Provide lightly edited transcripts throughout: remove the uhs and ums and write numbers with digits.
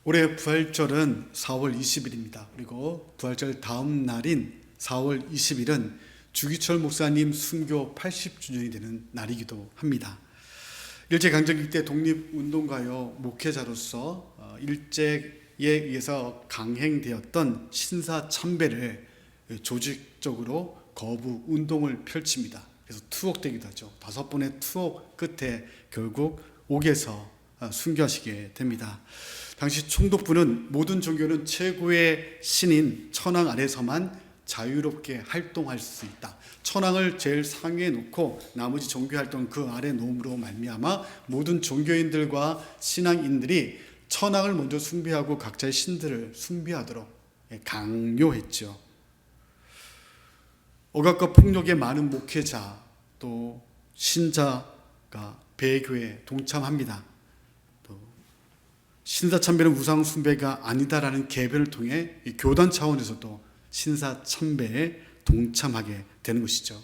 올해 부활절은 4월 20일입니다. 그리고 부활절 다음 날인 4월 20일은 주기철 목사님 순교 80주년이 되는 날이기도 합니다. 일제강점기 때 독립운동가요 목회자로서 일제에 의해서 강행되었던 신사참배를 조직적으로 거부 운동을 펼칩니다. 그래서 투옥되기도 하죠. 5번의 투옥 끝에 결국 옥에서 순교하시게 됩니다. 당시 총독부는 모든 종교는 최고의 신인 천황 아래서만 자유롭게 활동할 수 있다. 천황을 제일 상위에 놓고 나머지 종교 활동 그 아래 놓음으로 말미암아 모든 종교인들과 신앙인들이 천황을 먼저 숭배하고 각자의 신들을 숭배하도록 강요했죠. 억압과 폭력에 많은 목회자 또 신자가 배교에 동참합니다. 신사참배는 우상숭배가 아니다라는 개변을 통해 교단 차원에서도 신사참배에 동참하게 되는 것이죠.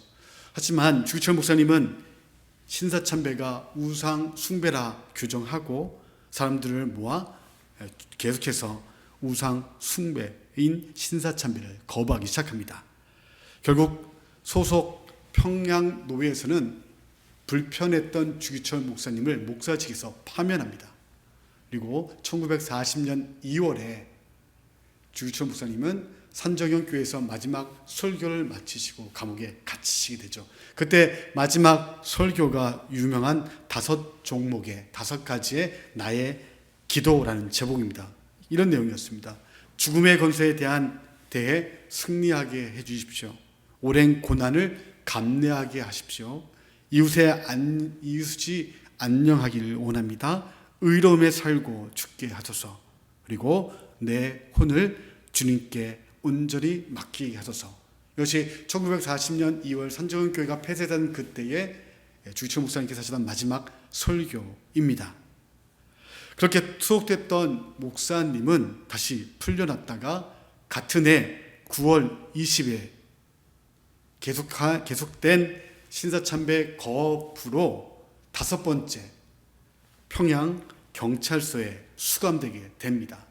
하지만 주기철 목사님은 신사참배가 우상숭배라 규정하고 사람들을 모아 계속해서 우상숭배인 신사참배를 거부하기 시작합니다. 결국 소속 평양노회에서는 불편했던 주기철 목사님을 목사직에서 파면합니다. 그리고 1940년 2월에 주기철 목사님은 산정형 교회에서 마지막 설교를 마치시고 감옥에 갇히시게 되죠. 그때 마지막 설교가 유명한 5종목의 5가지의 나의 기도라는 제목입니다. 이런 내용이었습니다. 죽음의 권세에 대해 승리하게 해주십시오. 오랜 고난을 감내하게 하십시오. 이웃이 안녕하기를 원합니다. 의로움에 살고 죽게 하소서. 그리고 내 혼을 주님께 온전히 맡기게 하소서. 이것이 1940년 2월 산정형 교회가 폐쇄된 그때에 주기철 목사님께서 하시던 마지막 설교입니다. 그렇게 투옥됐던 목사님은 다시 풀려났다가 같은 해 9월 20일 계속된 신사참배 거부로 5번째 평양 경찰서에 수감되게 됩니다.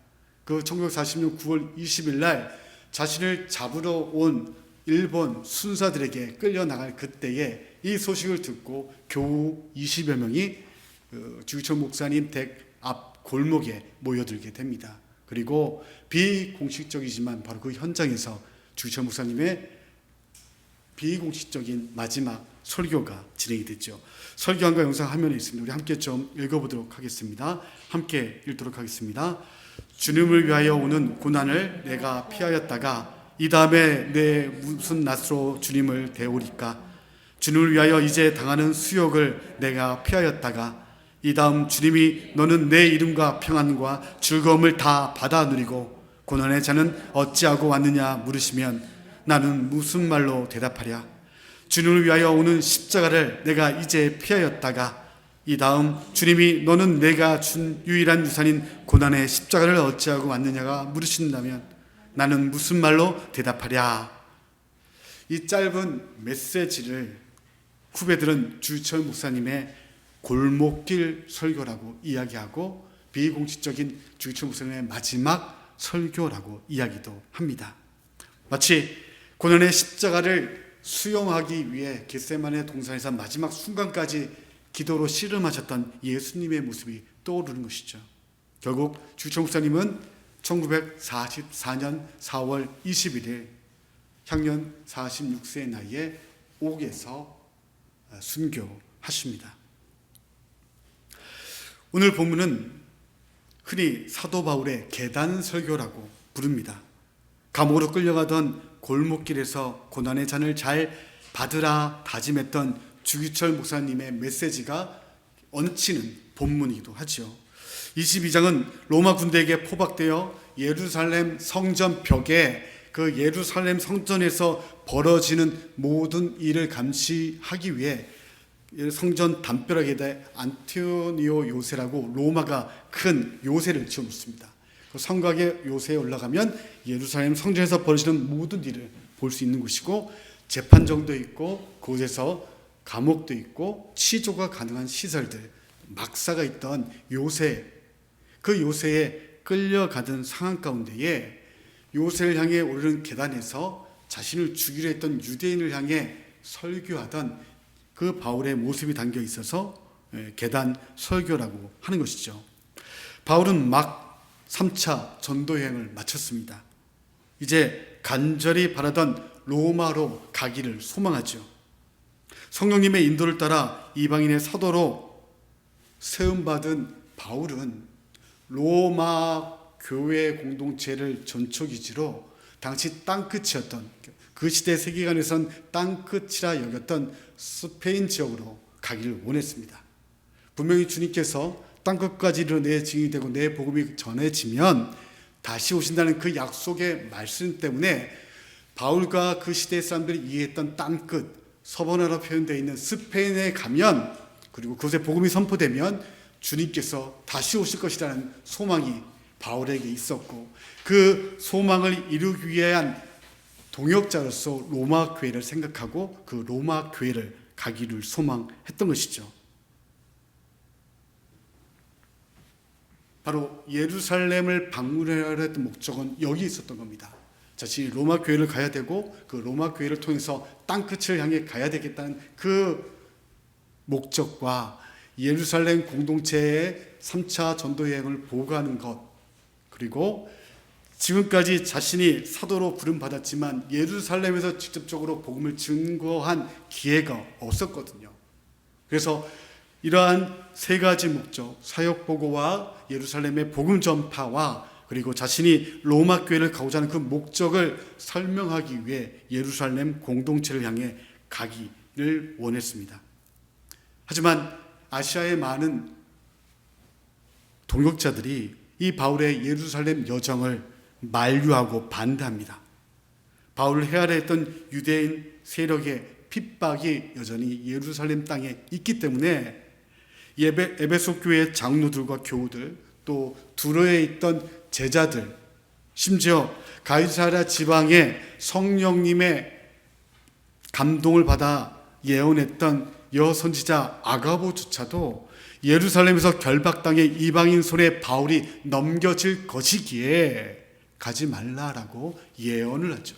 그 1940년 9월 20일 날 자신을 잡으러 온 일본 순사들에게 끌려나갈 그때에 이 소식을 듣고 교우 20여 명이 주기철 목사님 댁 앞 골목에 모여들게 됩니다. 그리고 비공식적이지만 바로 그 현장에서 주기철 목사님의 비공식적인 마지막 설교가 진행이 됐죠. 설교한 거 영상 화면에 있습니다. 우리 함께 좀 읽어보도록 하겠습니다. 함께 읽도록 하겠습니다. 주님을 위하여 오는 고난을 내가 피하였다가 이 다음에 내 무슨 낯으로 주님을 대오리까? 주님을 위하여 이제 당하는 수욕을 내가 피하였다가 이 다음 주님이 너는 내 이름과 평안과 즐거움을 다 받아 누리고 고난의 자는 어찌하고 왔느냐 물으시면 나는 무슨 말로 대답하랴? 주님을 위하여 오는 십자가를 내가 이제 피하였다가 이 다음 주님이 너는 내가 준 유일한 유산인 고난의 십자가를 어찌하고 왔느냐가 물으신다면 나는 무슨 말로 대답하랴? 이 짧은 메시지를 후배들은 주기철 목사님의 골목길 설교라고 이야기하고 비공식적인 주기철 목사님의 마지막 설교라고 이야기도 합니다. 마치 고난의 십자가를 수용하기 위해 겟세마네 동산에서 마지막 순간까지 기도로 씨름하셨던 예수님의 모습이 떠오르는 것이죠. 결국 주기철 목사님은 1944년 4월 21일 향년 46세의 나이에 옥에서 순교하십니다. 오늘 본문은 흔히 사도 바울의 계단 설교라고 부릅니다. 감옥으로 끌려가던 골목길에서 고난의 잔을 잘 받으라 다짐했던 주기철 목사님의 메시지가 얹히는 본문이기도 하죠. 22장은 로마 군대에게 포박되어 예루살렘 성전 벽에 그 예루살렘 성전에서 벌어지는 모든 일을 감시하기 위해 성전 담벼락에다 안토니오 요새라고 로마가 큰 요새를 지어놓습니다. 그 성곽의 요새에 올라가면 예루살렘 성전에서 벌어지는 모든 일을 볼 수 있는 곳이고 재판정도 있고 그곳에서 감옥도 있고 치조가 가능한 시설들 막사가 있던 요새, 그 요새에 끌려가던 상황 가운데에 요새를 향해 오르는 계단에서 자신을 죽이려 했던 유대인을 향해 설교하던 그 바울의 모습이 담겨 있어서 계단 설교라고 하는 것이죠. 바울은 막 3차 전도 여행을 마쳤습니다. 이제 간절히 바라던 로마로 가기를 소망하죠. 성령님의 인도를 따라 이방인의 사도로 세움받은 바울은 로마 교회 공동체를 전초기지로 당시 땅끝이었던, 그 시대 세계관에선 땅끝이라 여겼던 스페인 지역으로 가기를 원했습니다. 분명히 주님께서 땅끝까지로 내 증인이 되고 내 복음이 전해지면 다시 오신다는 그 약속의 말씀 때문에 바울과 그 시대 사람들이 이해했던 땅끝, 서번화로 표현되어 있는 스페인에 가면, 그리고 그곳에 복음이 선포되면 주님께서 다시 오실 것이라는 소망이 바울에게 있었고, 그 소망을 이루기 위한 동역자로서 로마 교회를 생각하고 그 로마 교회를 가기를 소망했던 것이죠. 바로 예루살렘을 방문하려 했던 목적은 여기 있었던 겁니다. 자신이 로마 교회를 가야 되고 그 로마 교회를 통해서 땅끝을 향해 가야 되겠다는 그 목적과 예루살렘 공동체의 3차 전도 여행을 보고하는 것, 그리고 지금까지 자신이 사도로 부름받았지만 예루살렘에서 직접적으로 복음을 증거한 기회가 없었거든요. 그래서 이러한 세 가지 목적, 사역 보고와 예루살렘의 복음 전파와 그리고 자신이 로마 교회를 가고자 하는 그 목적을 설명하기 위해 예루살렘 공동체를 향해 가기를 원했습니다. 하지만 아시아의 많은 동역자들이 이 바울의 예루살렘 여정을 만류하고 반대합니다. 바울을 헤아려 했던 유대인 세력의 핍박이 여전히 예루살렘 땅에 있기 때문에 에베소 교회의 장로들과 교우들, 또 두로에 있던 제자들, 심지어 가이사랴 지방의 성령님의 감동을 받아 예언했던 여선지자 아가보조차도 예루살렘에서 결박당해 이방인 손에 바울이 넘겨질 것이기에 가지 말라라고 예언을 하죠.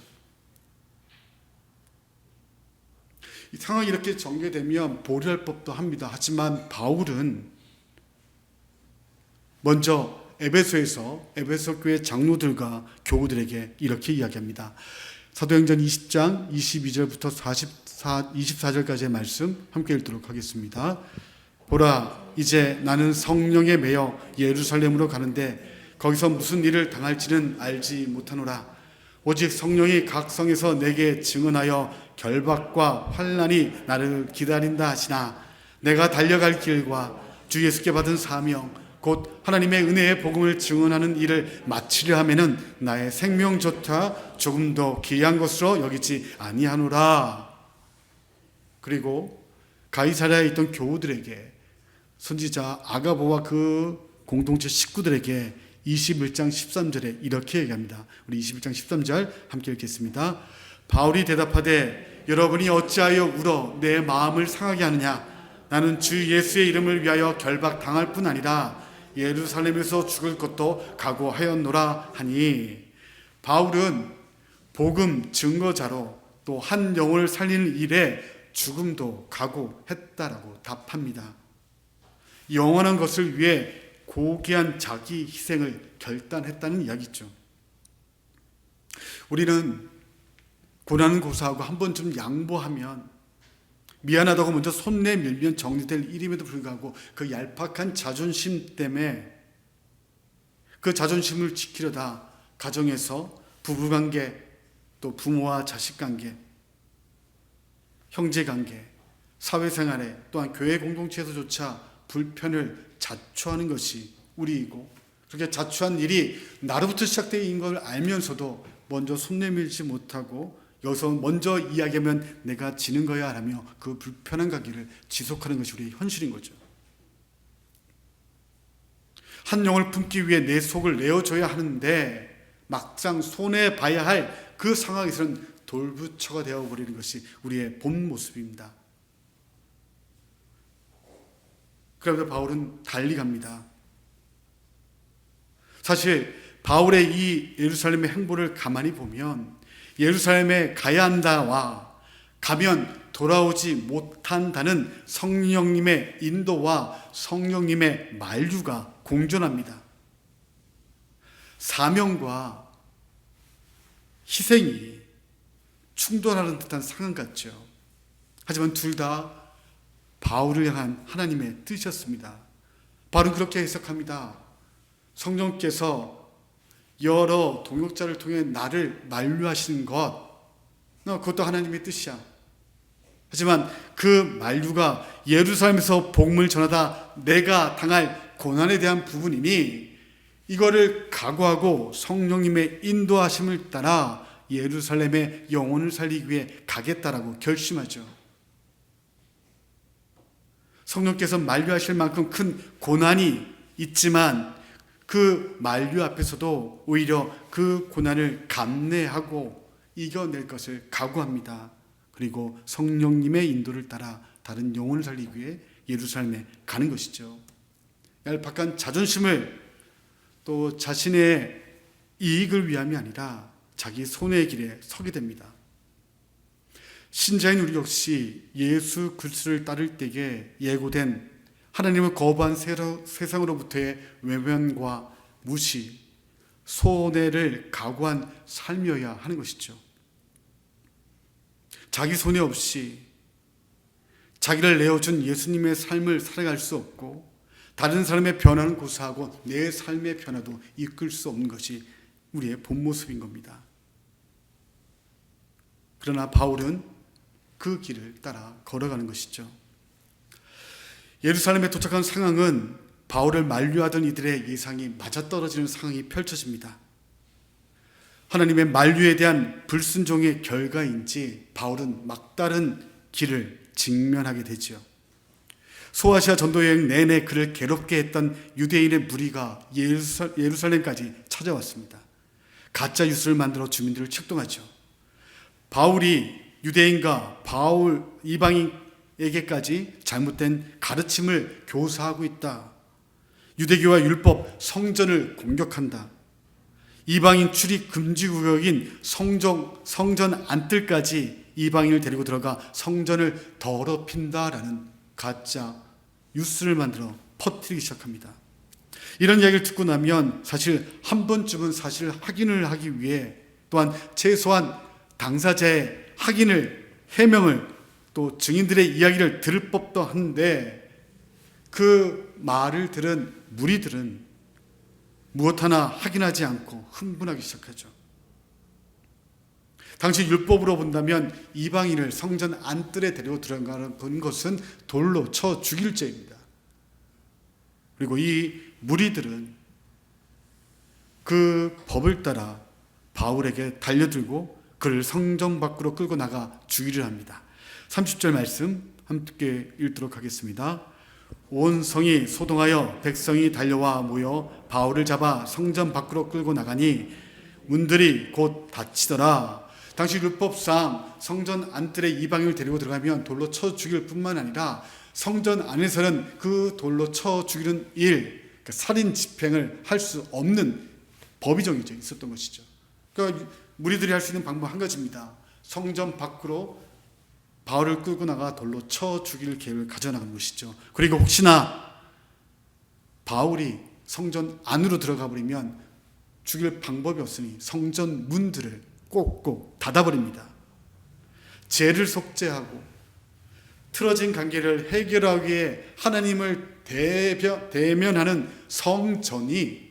이 상황이 이렇게 전개되면 보류할 법도 합니다. 하지만 바울은 먼저 에베소 교회 장로들과 교우들에게 이렇게 이야기합니다. 사도행전 20장 22절부터 24절까지의 말씀 함께 읽도록 하겠습니다. 보라, 이제 나는 성령에 매여 예루살렘으로 가는데 거기서 무슨 일을 당할지는 알지 못하노라. 오직 성령이 각 성에서 내게 증언하여 결박과 환난이 나를 기다린다 하시나 내가 달려갈 길과 주 예수께 받은 사명 곧 하나님의 은혜의 복음을 증언하는 일을 마치려 하면은 나의 생명조차 조금 더 귀한 것으로 여기지 아니하노라. 그리고 가이사랴에 있던 교우들에게, 선지자 아가보와 그 공동체 식구들에게 21장 13절에 이렇게 얘기합니다. 우리 21장 13절 함께 읽겠습니다. 바울이 대답하되 여러분이 어찌하여 울어 내 마음을 상하게 하느냐. 나는 주 예수의 이름을 위하여 결박당할 뿐 아니라 예루살렘에서 죽을 것도 각오하였노라 하니, 바울은 복음 증거자로 또 한 영혼을 살리는 일에 죽음도 각오했다라고 답합니다. 영원한 것을 위해 고귀한 자기 희생을 결단했다는 이야기죠. 우리는 고난을 고사하고 한 번쯤 양보하면, 미안하다고 먼저 손 내밀면 정리될 일임에도 불구하고 그 얄팍한 자존심 때문에 그 자존심을 지키려다 가정에서 부부관계, 또 부모와 자식관계, 형제관계, 사회생활에 또한 교회 공동체에서조차 불편을 자초하는 것이 우리이고, 그렇게 자초한 일이 나로부터 시작된 걸 알면서도 먼저 손 내밀지 못하고 여기서 먼저 이야기하면 내가 지는 거야 라며 그 불편한 가기를 지속하는 것이 우리의 현실인 거죠. 한 영을 품기 위해 내 속을 내어줘야 하는데 막상 손해봐야 할 그 상황에서는 돌부처가 되어버리는 것이 우리의 본 모습입니다. 그러면서 바울은 달리 갑니다. 사실 바울의 이 예루살렘의 행보를 가만히 보면 예루살렘에 가야 한다와 가면 돌아오지 못한다는 성령님의 인도와 성령님의 만류가 공존합니다. 사명과 희생이 충돌하는 듯한 상황 같죠. 하지만 둘 다 바울을 향한 하나님의 뜻이었습니다. 바울은 그렇게 해석합니다. 성령께서 여러 동역자를 통해 나를 만류하시는 것, 그것도 하나님의 뜻이야. 하지만 그 만류가 예루살렘에서 복음을 전하다 내가 당할 고난에 대한 부분이니 이거를 각오하고 성령님의 인도하심을 따라 예루살렘의 영혼을 살리기 위해 가겠다라고 결심하죠. 성령께서 만류하실 만큼 큰 고난이 있지만 그 만류 앞에서도 오히려 그 고난을 감내하고 이겨낼 것을 각오합니다. 그리고 성령님의 인도를 따라 다른 영혼을 살리기 위해 예루살렘에 가는 것이죠. 얄팍한 자존심을 또 자신의 이익을 위함이 아니라 자기 손해의 길에 서게 됩니다. 신자인 우리 역시 예수 그리스도를 따를 때에 예고된 하나님을 거부한 세상으로부터의 외면과 무시, 손해를 각오한 삶이어야 하는 것이죠. 자기 손해 없이 자기를 내어준 예수님의 삶을 살아갈 수 없고 다른 사람의 변화는 고사하고 내 삶의 변화도 이끌 수 없는 것이 우리의 본 모습인 겁니다. 그러나 바울은 그 길을 따라 걸어가는 것이죠. 예루살렘에 도착한 상황은 바울을 만류하던 이들의 예상이 맞아떨어지는 상황이 펼쳐집니다. 하나님의 만류에 대한 불순종의 결과인지 바울은 막다른 길을 직면하게 되죠. 소아시아 전도여행 내내 그를 괴롭게 했던 유대인의 무리가 예루살렘까지 찾아왔습니다. 가짜 뉴스를 만들어 주민들을 책동하죠. 바울이 유대인과 바울 이방인에게까지 잘못된 가르침을 교사하고 있다. 유대교와 율법, 성전을 공격한다. 이방인 출입 금지 구역인 성전 안뜰까지 이방인을 데리고 들어가 성전을 더럽힌다라는 가짜 뉴스를 만들어 퍼뜨리기 시작합니다. 이런 이야기를 듣고 나면 사실 한 번쯤은 사실 확인을 하기 위해 또한 최소한 당사자의 확인을, 해명을 또 증인들의 이야기를 들을 법도 한데 그 말을 들은 무리들은 무엇 하나 확인하지 않고 흥분하기 시작하죠. 당시 율법으로 본다면 이방인을 성전 안뜰에 데리고 들어가는 것은 돌로 쳐 죽일 죄입니다. 그리고 이 무리들은 그 법을 따라 바울에게 달려들고 그를 성전 밖으로 끌고 나가 죽이려 합니다. 30절 말씀 함께 읽도록 하겠습니다. 온 성이 소동하여 백성이 달려와 모여 바울을 잡아 성전 밖으로 끌고 나가니 문들이 곧 닫히더라. 당시 율법상 성전 안뜰에 이방인을 데리고 들어가면 돌로 쳐 죽일 뿐만 아니라 성전 안에서는 그 돌로 쳐 죽이는 일, 그러니까 살인 집행을 할 수 없는 법이 정해져 있었던 것이죠. 그러니까 무리들이 할 수 있는 방법 한 가지입니다. 성전 밖으로 바울을 끌고 나가 돌로 쳐 죽일 계획을 가져나가는 것이죠. 그리고 혹시나 바울이 성전 안으로 들어가 버리면 죽일 방법이 없으니 성전 문들을 꼭꼭 닫아버립니다. 죄를 속죄하고 틀어진 관계를 해결하기 위해 하나님을 대면하는 성전이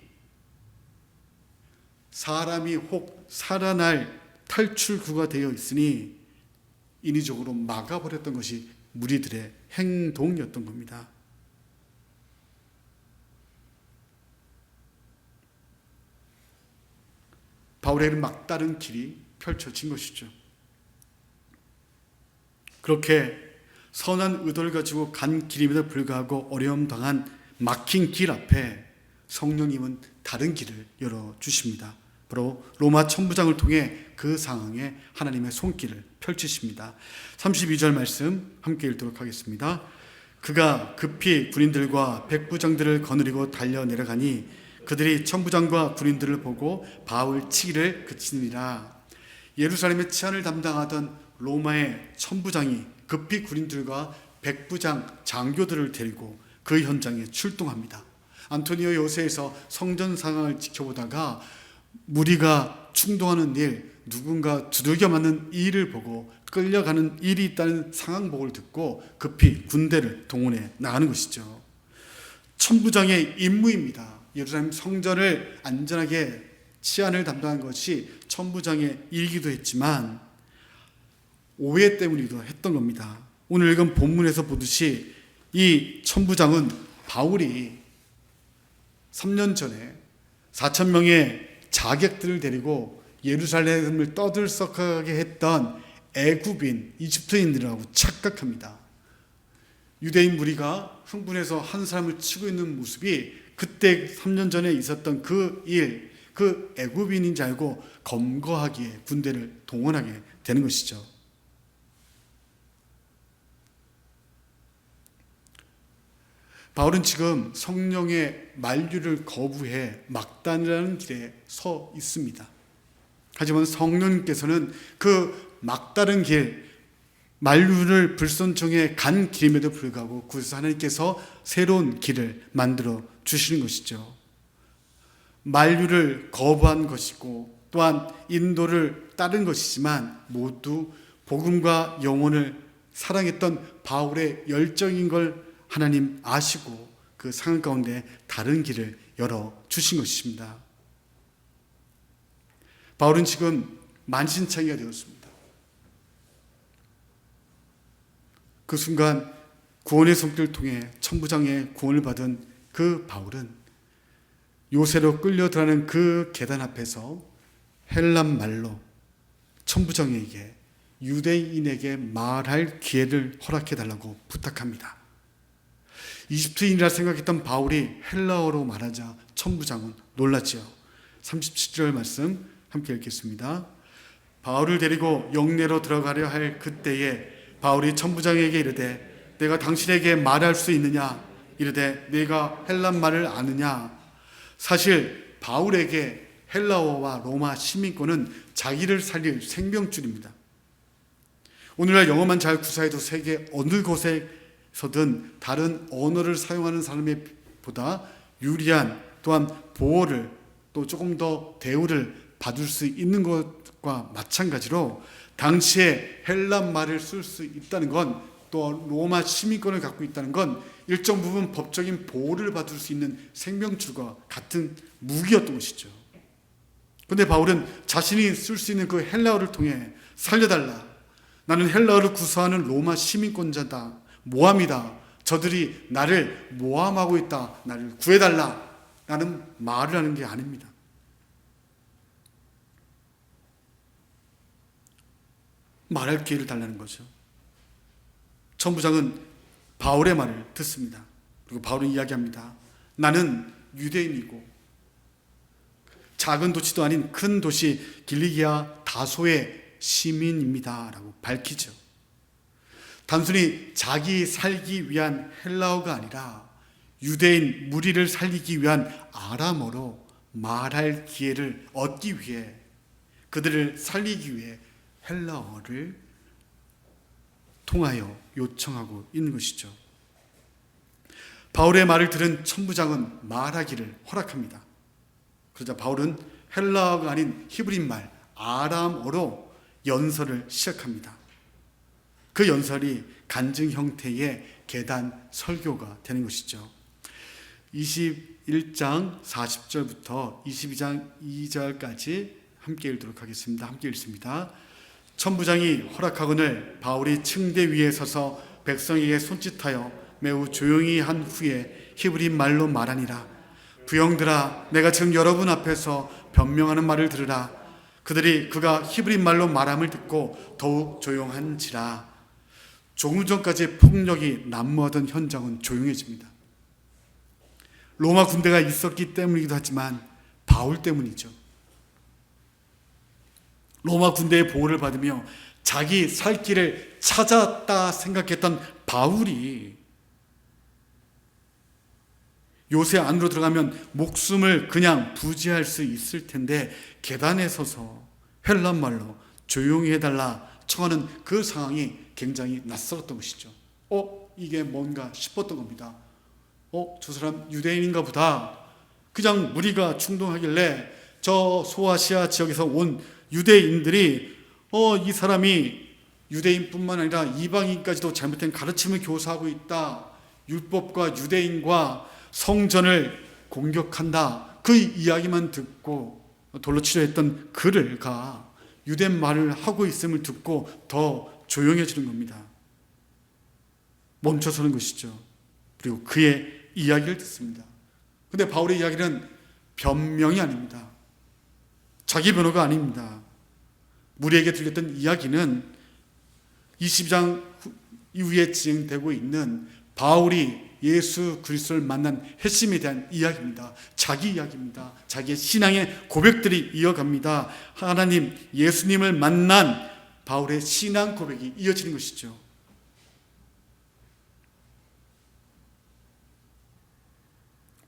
사람이 혹 살아날 탈출구가 되어 있으니 인위적으로 막아버렸던 것이 무리들의 행동이었던 겁니다. 바울의 막다른 길이 펼쳐진 것이죠. 그렇게 선한 의도를 가지고 간 길임에도 불구하고 어려움 당한 막힌 길 앞에 성령님은 다른 길을 열어주십니다. 바로 로마 천부장을 통해 그 상황에 하나님의 손길을 펼치십니다. 32절 말씀 함께 읽도록 하겠습니다. 그가 급히 군인들과 백부장들을 거느리고 달려 내려가니 그들이 천부장과 군인들을 보고 바울 치기를 그치니라. 예루살렘의 치안을 담당하던 로마의 천부장이 급히 군인들과 백부장 장교들을 데리고 그 현장에 출동합니다. 안토니오 요새에서 성전 상황을 지켜보다가 무리가 충동하는 일, 누군가 두들겨 맞는 일을 보고 끌려가는 일이 있다는 상황복을 듣고 급히 군대를 동원해 나가는 것이죠. 천부장의 임무입니다. 예루살렘 성전을 안전하게 치안을 담당한 것이 천부장의 일이기도 했지만 오해 때문이기도 했던 겁니다. 오늘 읽은 본문에서 보듯이 이 천부장은 바울이 3년 전에 4,000명의 자객들을 데리고 예루살렘을 떠들썩하게 했던 애굽인 이집트인들이라고 착각합니다. 유대인 무리가 흥분해서 한 사람을 치고 있는 모습이 그때 3년 전에 있었던 그 일, 그 애굽인인 줄 알고 검거하기에 군대를 동원하게 되는 것이죠. 바울은 지금 성령의 만류를 거부해 막단이라는 길에 서 있습니다. 하지만 성령님께서는 그 막다른 길, 만류를 불순종해 간 길임에도 불구하고 그래서 하나님께서 새로운 길을 만들어 주시는 것이죠. 만류를 거부한 것이고 또한 인도를 따른 것이지만 모두 복음과 영혼을 사랑했던 바울의 열정인 걸 하나님 아시고 그 상황 가운데 다른 길을 열어 주신 것입니다. 바울은 지금 만신창이가 되었습니다. 그 순간 구원의 손길을 통해 천부장의 구원을 받은 그 바울은 요새로 끌려 들어가는 그 계단 앞에서 헬란 말로 천부장에게 유대인에게 말할 기회를 허락해 달라고 부탁합니다. 이집트인이라 생각했던 바울이 헬라어로 말하자 천부장은 놀랐지요. 37절 말씀 함께 읽겠습니다. 바울을 데리고 영내로 들어가려 할 그때에 바울이 천부장에게 이르되 내가 당신에게 말할 수 있느냐? 이르되 내가 헬란 말을 아느냐? 사실 바울에게 헬라어와 로마 시민권은 자기를 살릴 생명줄입니다. 오늘날 영어만 잘 구사해도 세계 어느 곳에서든 다른 언어를 사용하는 사람에 보다 유리한 또한 보호를 또 조금 더 대우를 받을 수 있는 것과 마찬가지로 당시에 헬란 말을 쓸 수 있다는 건 또 로마 시민권을 갖고 있다는 건 일정 부분 법적인 보호를 받을 수 있는 생명줄과 같은 무기였던 것이죠. 그런데 바울은 자신이 쓸 수 있는 그 헬라어를 통해 살려달라. 나는 헬라어를 구사하는 로마 시민권자다. 모함이다. 저들이 나를 모함하고 있다. 나를 구해달라. 라는 말을 하는 게 아닙니다. 말할 기회를 달라는 거죠. 천부장은 바울의 말을 듣습니다. 그리고 바울은 이야기합니다. 나는 유대인이고 작은 도시도 아닌 큰 도시 길리기아 다소의 시민입니다. 라고 밝히죠. 단순히 자기 살기 위한 헬라어가 아니라 유대인 무리를 살리기 위한 아람어로 말할 기회를 얻기 위해 그들을 살리기 위해 헬라어를 통하여 요청하고 있는 것이죠. 바울의 말을 들은 천부장은 말하기를 허락합니다. 그러자 바울은 헬라어가 아닌 히브리 말 아람어로 연설을 시작합니다. 그 연설이 간증 형태의 계단 설교가 되는 것이죠. 21장 40절부터 22장 2절까지 함께 읽도록 하겠습니다. 함께 읽습니다. 천부장이 허락하거늘 바울이 층대 위에 서서 백성에게 손짓하여 매우 조용히 한 후에 히브리 말로 말하니라. 부형들아, 내가 지금 여러분 앞에서 변명하는 말을 들으라. 그들이 그가 히브리 말로 말함을 듣고 더욱 조용한지라. 조금 전까지 폭력이 난무하던 현장은 조용해집니다. 로마 군대가 있었기 때문이기도 하지만 바울 때문이죠. 로마 군대의 보호를 받으며 자기 살 길을 찾았다 생각했던 바울이 요새 안으로 들어가면 목숨을 그냥 부지할 수 있을 텐데 계단에 서서 헬란 말로 조용히 해달라 청하는 그 상황이 굉장히 낯설었던 것이죠. 이게 뭔가 싶었던 겁니다. 저 사람 유대인인가 보다. 그냥 무리가 충동하길래 저 소아시아 지역에서 온 유대인들이 이 사람이 유대인뿐만 아니라 이방인까지도 잘못된 가르침을 교사하고 있다. 율법과 유대인과 성전을 공격한다. 그 이야기만 듣고 돌로 치료했던 그를 유대 말을 하고 있음을 듣고 더 조용해지는 겁니다. 멈춰서는 것이죠. 그리고 그의 이야기를 듣습니다. 근데 바울의 이야기는 변명이 아닙니다. 자기 변호가 아닙니다. 무리에게 들렸던 이야기는 22장 이후에 진행되고 있는 바울이 예수 그리스도를 만난 핵심에 대한 이야기입니다. 자기 이야기입니다. 자기의 신앙의 고백들이 이어갑니다. 하나님, 예수님을 만난 바울의 신앙 고백이 이어지는 것이죠.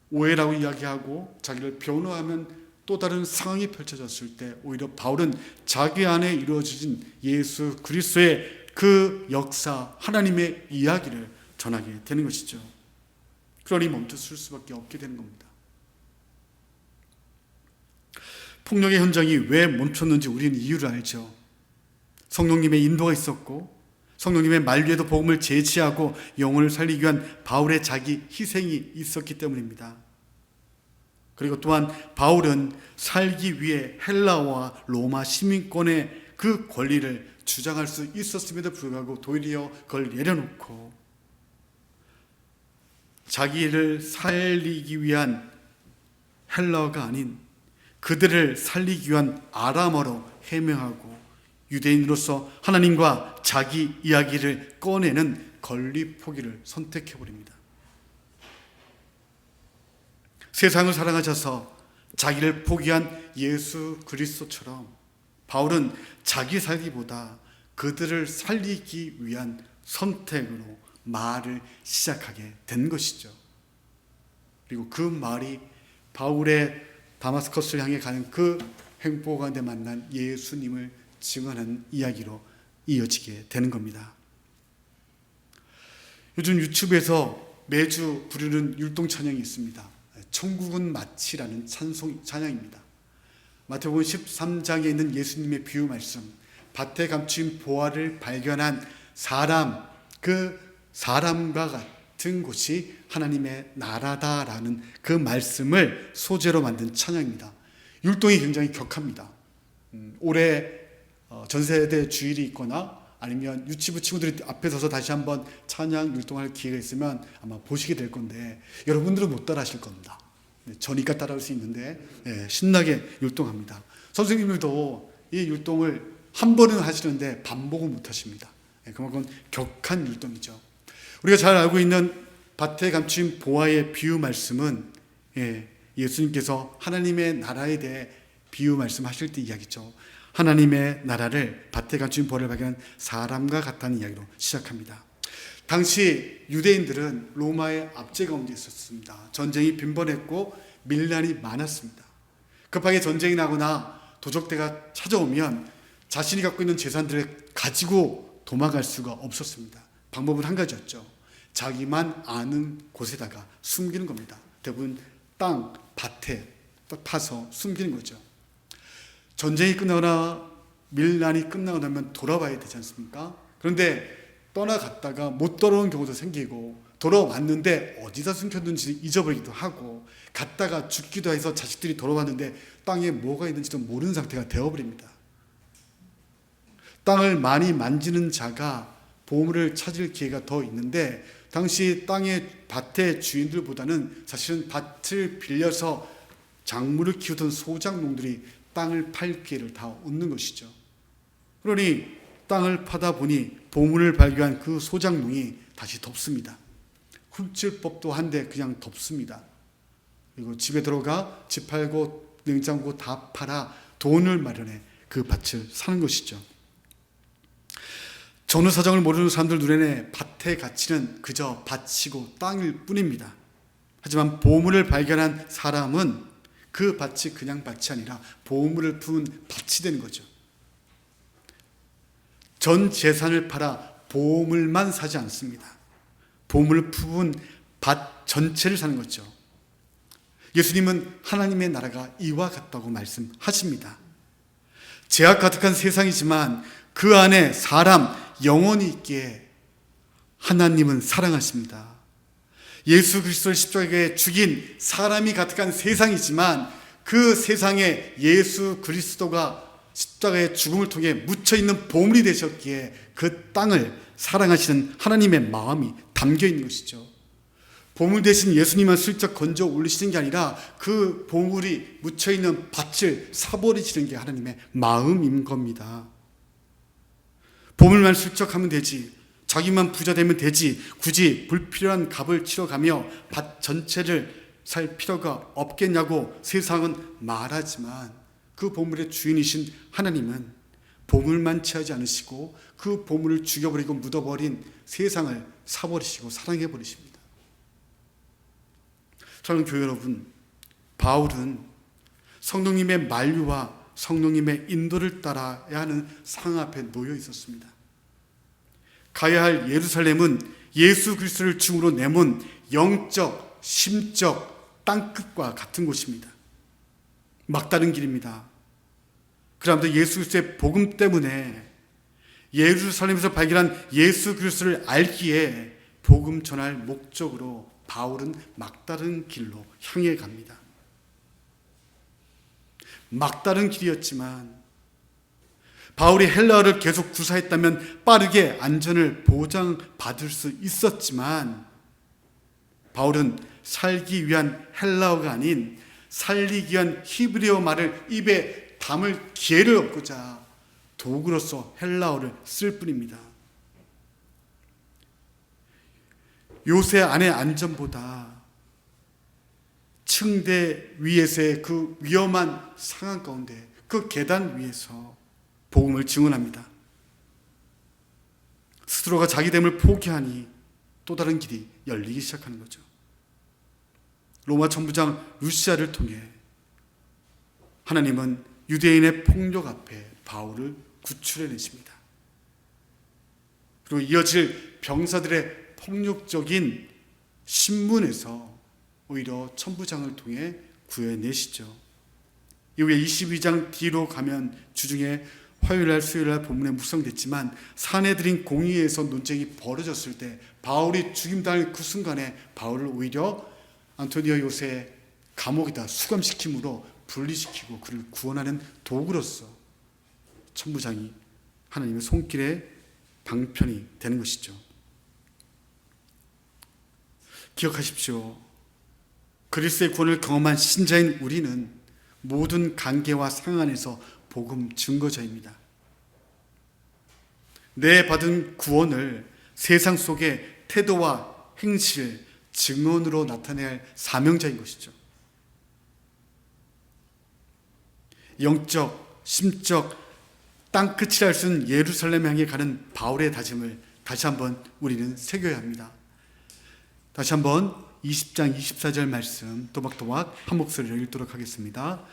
오해라고 이야기하고 자기를 변호하면 또 다른 상황이 펼쳐졌을 때 오히려 바울은 자기 안에 이루어진 예수 그리스도의 그 역사, 하나님의 이야기를 전하게 되는 것이죠. 그러니 멈춰설 수밖에 없게 되는 겁니다. 폭력의 현장이 왜 멈췄는지 우리는 이유를 알죠. 성령님의 인도가 있었고 성령님의 만류에도 복음을 제지하고 영혼을 살리기 위한 바울의 자기 희생이 있었기 때문입니다. 그리고 또한 바울은 살기 위해 헬라와 로마 시민권의 그 권리를 주장할 수 있었음에도 불구하고 도리어 그걸 내려놓고 자기를 살리기 위한 헬라어가 아닌 그들을 살리기 위한 아람어로 해명하고 유대인으로서 하나님과 자기 이야기를 꺼내는 권리 포기를 선택해버립니다. 세상을 사랑하셔서 자기를 포기한 예수 그리스도처럼 바울은 자기 살기보다 그들을 살리기 위한 선택으로 말을 시작하게 된 것이죠. 그리고 그 말이 바울의 다마스커스를 향해 가는 그 행보 가운데 만난 예수님을 증언하는 이야기로 이어지게 되는 겁니다. 요즘 유튜브에서 매주 부르는 율동 찬양이 있습니다. 천국은 마치라는 찬양입니다. 마태복음 13장에 있는 예수님의 비유 말씀, 밭에 감춘 보화를 발견한 사람, 그 사람과 같은 곳이 하나님의 나라다라는 그 말씀을 소재로 만든 찬양입니다. 율동이 굉장히 격합니다. 올해 전세대 주일이 있거나 아니면 유치부 친구들이 앞에 서서 다시 한번 찬양 율동할 기회가 있으면 아마 보시게 될 건데 여러분들은 못 따라 하실 겁니다. 저니까 따라할 수 있는데 신나게 율동합니다. 선생님들도 이 율동을 한 번은 하시는데 반복을 못 하십니다. 그만큼 격한 율동이죠. 우리가 잘 알고 있는 밭에 감춘 보화의 비유 말씀은 예수님께서 하나님의 나라에 대해 비유 말씀하실 때 이야기죠. 하나님의 나라를 밭에 감춘 보화를 발견한 사람과 같다는 이야기로 시작합니다. 당시 유대인들은 로마의 압제 가운데 있었습니다. 전쟁이 빈번했고 밀란이 많았습니다. 급하게 전쟁이 나거나 도적대가 찾아오면 자신이 갖고 있는 재산들을 가지고 도망갈 수가 없었습니다. 방법은 한 가지였죠. 자기만 아는 곳에다가 숨기는 겁니다. 대부분 땅, 밭에 파서 숨기는 거죠. 전쟁이 끝나거나 밀란이 끝나고 나면 돌아와야 되지 않습니까? 그런데 떠나갔다가 못 돌아오는 경우도 생기고 돌아왔는데 어디다 숨겼는지 잊어버리기도 하고 갔다가 죽기도 해서 자식들이 돌아왔는데 땅에 뭐가 있는지도 모르는 상태가 되어버립니다. 땅을 많이 만지는 자가 보물을 찾을 기회가 더 있는데 당시 땅의 밭의 주인들보다는 사실은 밭을 빌려서 작물을 키우던 소작농들이 땅을 팔 기회를 다 얻는 것이죠. 그러니 땅을 파다 보니 보물을 발견한 그 소작농이 다시 덮습니다. 훔칠 법도 한데 그냥 덮습니다. 그리고 집에 들어가 집 팔고 냉장고 다 팔아 돈을 마련해 그 밭을 사는 것이죠. 전후 사정을 모르는 사람들 눈에는 밭의 가치는 그저 밭이고 땅일 뿐입니다. 하지만 보물을 발견한 사람은 그 밭이 그냥 밭이 아니라 보물을 품은 밭이 되는 거죠. 전 재산을 팔아 보물만 사지 않습니다. 보물을 품은 밭 전체를 사는 거죠. 예수님은 하나님의 나라가 이와 같다고 말씀하십니다. 죄악 가득한 세상이지만 그 안에 사람, 영혼이 있기에 하나님은 사랑하십니다. 예수 그리스도를 십자가에 죽인 사람이 가득한 세상이지만 그 세상에 예수 그리스도가 십자가의 죽음을 통해 묻혀있는 보물이 되셨기에 그 땅을 사랑하시는 하나님의 마음이 담겨 있는 것이죠. 보물 대신 예수님만 슬쩍 건져 올리시는 게 아니라 그 보물이 묻혀있는 밭을 사버리시는 게 하나님의 마음인 겁니다. 보물만 슬쩍 하면 되지, 자기만 부자 되면 되지, 굳이 불필요한 값을 치러가며 밭 전체를 살 필요가 없겠냐고 세상은 말하지만 그 보물의 주인이신 하나님은 보물만 취하지 않으시고 그 보물을 죽여버리고 묻어버린 세상을 사버리시고 사랑해버리십니다. 사랑하는 교회 여러분, 바울은 성령님의 만류와 성령님의 인도를 따라야 하는 상황 앞에 놓여 있었습니다. 가야 할 예루살렘은 예수 그리스도를 중으로 내몬 영적, 심적 땅끝과 같은 곳입니다. 막다른 길입니다. 그런데 예수 그리스도의 복음 때문에 예루살렘에서 발견한 예수 그리스도를 알기에 복음 전할 목적으로 바울은 막다른 길로 향해 갑니다. 막다른 길이었지만 바울이 헬라어를 계속 구사했다면 빠르게 안전을 보장받을 수 있었지만 바울은 살기 위한 헬라어가 아닌 살리기 위한 히브리어 말을 입에 담을 기회를 얻고자 도구로서 헬라어를 쓸 뿐입니다. 요새 안의 안전보다 층대 위에서의 그 위험한 상황 가운데 그 계단 위에서 복음을 증언합니다. 스스로가 자기됨을 포기하니 또 다른 길이 열리기 시작하는 거죠. 로마 천부장 루시아를 통해 하나님은 유대인의 폭력 앞에 바울을 구출해내십니다. 그리고 이어질 병사들의 폭력적인 신문에서 오히려 천부장을 통해 구해내시죠. 이후에 22장 뒤로 가면 주중에 화요일날 수요일날 본문에 묵상됐지만 사내들인 공의에서 논쟁이 벌어졌을 때 바울이 죽임당할 그 순간에 바울을 오히려 안토니오 요새 감옥에다 수감시킴으로 분리시키고 그를 구원하는 도구로서 천부장이 하나님의 손길의 방편이 되는 것이죠. 기억하십시오. 그리스도의 구원을 경험한 신자인 우리는 모든 관계와 상황 안에서 복음 증거자입니다. 내 받은 구원을 세상 속에 태도와 행실, 증언으로 나타내야 할 사명자인 것이죠. 영적, 심적, 땅끝이라 할 수 있는 예루살렘 향해 가는 바울의 다짐을 다시 한번 우리는 새겨야 합니다. 다시 한번 20장 24절 말씀 또박또박 한 목소리로 읽도록 하겠습니다.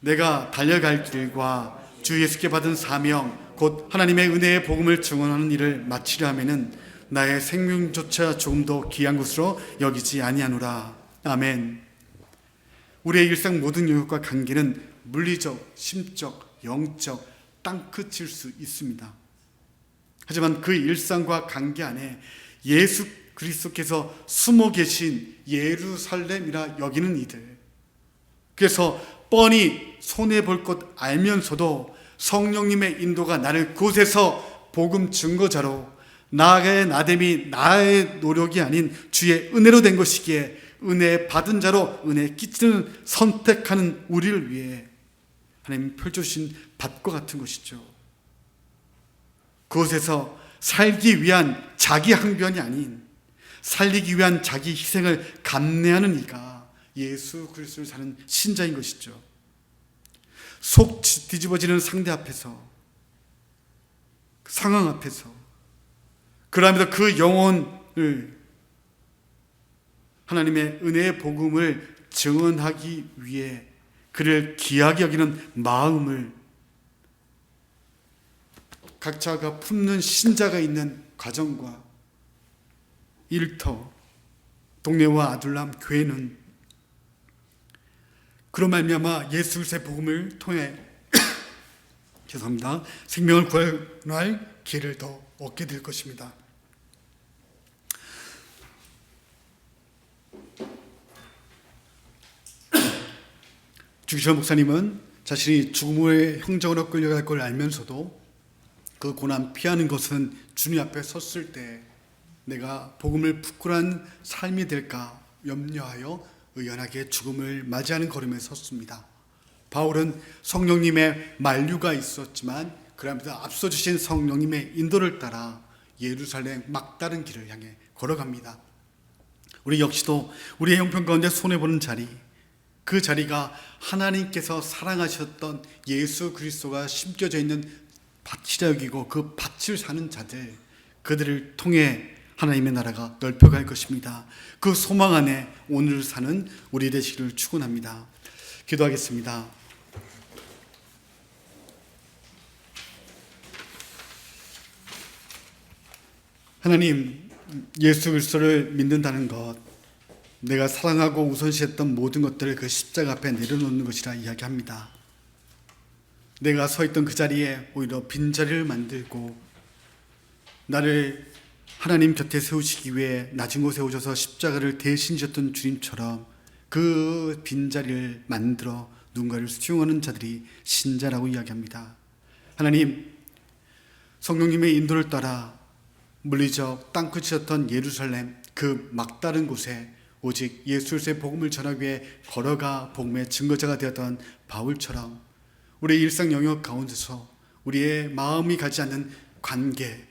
내가 달려갈 길과 주 예수께 받은 사명 곧 하나님의 은혜의 복음을 증언하는 일을 마치려 하면은 나의 생명조차 조금도 귀한 것으로 여기지 아니하노라. 아멘. 우리의 일상 모든 영역과 관계는 물리적, 심적, 영적, 땅끝일 수 있습니다. 하지만 그 일상과 관계 안에 예수 그리스도께서 숨어 계신 예루살렘이라 여기는 이들, 그래서 뻔히 손해볼 것 알면서도 성령님의 인도가 나를 그곳에서 복음 증거자로 나의 나됨이 나의 노력이 아닌 주의 은혜로 된 것이기에 은혜 받은 자로 은혜 끼치는 선택하는 우리를 위해 하나님 펼쳐주신 밭과 같은 것이죠. 그곳에서 살기 위한 자기 항변이 아닌 살리기 위한 자기 희생을 감내하는 이가 예수 그리스도를 사는 신자인 것이죠. 속 뒤집어지는 상대 앞에서, 상황 앞에서, 그러면서 그 영혼을 하나님의 은혜의 복음을 증언하기 위해 그를 귀하게 여기는 마음을 각자가 품는 신자가 있는 가정과 일터, 동네와 아둘람 교회는 그로 말미암아 예수 그리스도의 복음을 통해 죄송합니다. 생명을 구할 기회를 더 얻게 될 것입니다. 주기철 목사님은 자신이 죽음의 형정으로 끌려갈 걸 알면서도 그 고난 피하는 것은 주님 앞에 섰을 때 내가 복음을 부끄러운 삶이 될까 염려하여 의연하게 죽음을 맞이하는 걸음에 섰습니다. 바울은 성령님의 만류가 있었지만 그러면서 앞서 주신 성령님의 인도를 따라 예루살렘 막다른 길을 향해 걸어갑니다. 우리 역시도 우리의 형편 가운데 손해보는 자리, 그 자리가 하나님께서 사랑하셨던 예수 그리스도가 심겨져 있는 밭이라 여기고 그 밭을 사는 자들, 그들을 통해 하나님의 나라가 넓혀갈 것입니다. 그 소망 안에 오늘 사는 우리 되시기를 축원합니다. 기도하겠습니다. 하나님, 예수 그리스도를 믿는다는 것, 내가 사랑하고 우선시했던 모든 것들을 그 십자가 앞에 내려놓는 것이라 이야기합니다. 내가 서 있던 그 자리에 오히려 빈자리를 만들고 나를 하나님 곁에 세우시기 위해 낮은 곳에 오셔서 십자가를 대신 지셨던 주님처럼 그 빈자리를 만들어 누군가를 수용하는 자들이 신자라고 이야기합니다. 하나님, 성령님의 인도를 따라 물리적 땅끝이었던 예루살렘 그 막다른 곳에 오직 예수 그리스도의 복음을 전하기 위해 걸어가 복음의 증거자가 되었던 바울처럼 우리의 일상 영역 가운데서 우리의 마음이 가지 않는 관계,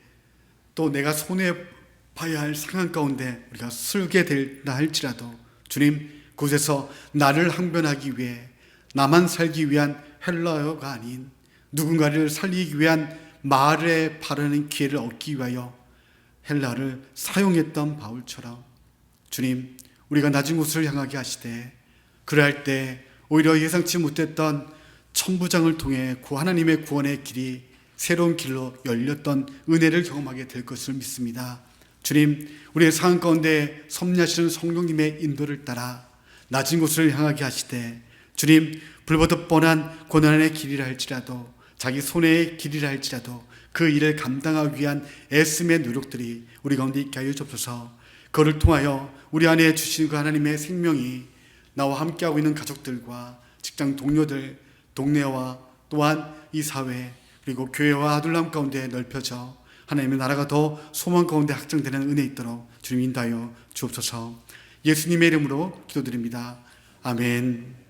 또 내가 손해봐야 할 상황 가운데 우리가 쓰게 된다 할지라도 주님, 그곳에서 나를 항변하기 위해 나만 살기 위한 헬라어가 아닌 누군가를 살리기 위한 말에 바르는 기회를 얻기 위하여 헬라를 사용했던 바울처럼 주님, 우리가 낮은 곳을 향하게 하시되 그러할 때 오히려 예상치 못했던 천부장을 통해 하나님의 구원의 길이 새로운 길로 열렸던 은혜를 경험하게 될 것을 믿습니다. 주님, 우리의 상황 가운데 섭리하시는 성령님의 인도를 따라 낮은 곳을 향하게 하시되 주님, 불보듯 뻔한 고난의 길이라 할지라도 자기 손해의 길이라 할지라도 그 일을 감당하기 위한 애씀의 노력들이 우리 가운데 있게 하여 주옵소서. 그를 통하여 우리 안에 주신 그 하나님의 생명이 나와 함께하고 있는 가족들과 직장 동료들, 동네와 또한 이 사회 그리고 교회와 아둘람 가운데 넓혀져 하나님의 나라가 더 소망 가운데 확장되는 은혜 있도록 주님 인도하여 주옵소서. 예수님의 이름으로 기도드립니다. 아멘.